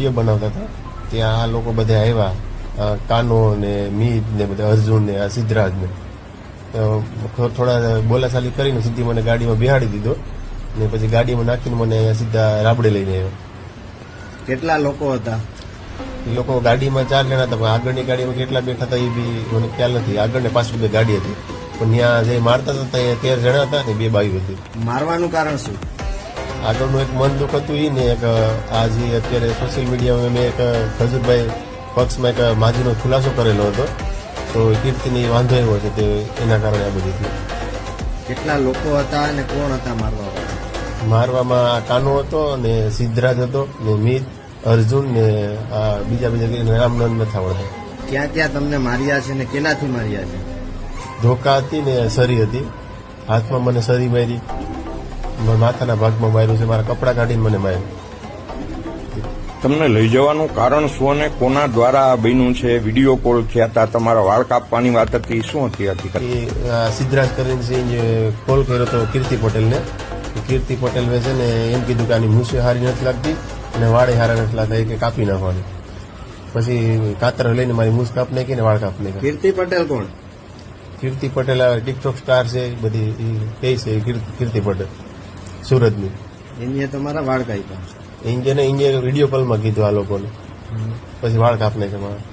Video બનાવતા હતા ત્યાં આ લોકો બધા આવ્યા, કાનો ને મીત ને બધા અર્જુન ને આ સિદ્ધરાજ ને થોડા બોલાચાલી કરીને સીધી મને ગાડીમાં બેહાડી દીધો ને પછી ગાડીમાં નાખીને મને સીધા રાબડે લઈને આવ્યો. કેટલા લોકો હતા? એ લોકો ગાડીમાં 4 જણા હતા, પણ આગળની ગાડીમાં કેટલા બેઠા હતા એ બી મને ખ્યાલ નથી. આગળ ને પાછળ બે ગાડી હતી, પણ ત્યાં જે મારતા હતા ત્યાં 13 જણા હતા ને 2 બાઈઓ હતી. મારવાનું કારણ શું? આગળનું એક મન દુઃખ હતું એ ને એક આ જે અત્યારે સોશિયલ મીડિયામાં મેં એક ખજૂરભાઈ પક્ષમાં એક માજીનો ખુલાસો કરેલો હતો, તો કીર્તિની વાંધો એવો છે તે એના કારણે આ બધી થયું. કેટલા લોકો હતા અને કોણ હતા મારવામાં? કાનો હતો ને સિદ્ધરાજ હતો ને મીત, અર્જુન ને આ બીજા નામ નથી આવડતા. ક્યાં ક્યાં તમને માર્યા છે ને કેનાથી માર્યા છે? ધોકા હતી ને સરી હતી. હાથમાં મને સરી મારી, માથાના ભાગમાં માર્યું છે, મારા કપડા કાઢીને મને માર્યું. તમને લઈ જવાનું કારણ શું અને કોના દ્વારા બન્યું છે? વિડીયો કોલ થયા હતા, તમારા વાળ કાપવાની વાત હતી, શું હતી હકીકત? સિદ્ધરાજ કરીને કોલ કર્યો હતો કીર્તિ પટેલને. કીર્તિ પટેલ છે ને એમ કીધું કે આની મૂછે હારી નથી લાગતી અને વાળે હારા નથી લાગતા, એ કે કાપી નાખવાની. પછી કાતર લઈને મારી મૂછ કાપ નાખી ને વાળ કાપ નાખ્યા. કીર્તિ પટેલ કોણ? કીર્તિ પટેલ ટિકટોક સ્ટાર છે, બધી કઈ છે કીર્તિ પટેલ સુરતની. એને તમારા વાળ કાપ્યા? ઇન્જિને વિડીયો કોલમાં કીધું આ લોકોને, પછી વાળ કાપ નાખ્યા મારા.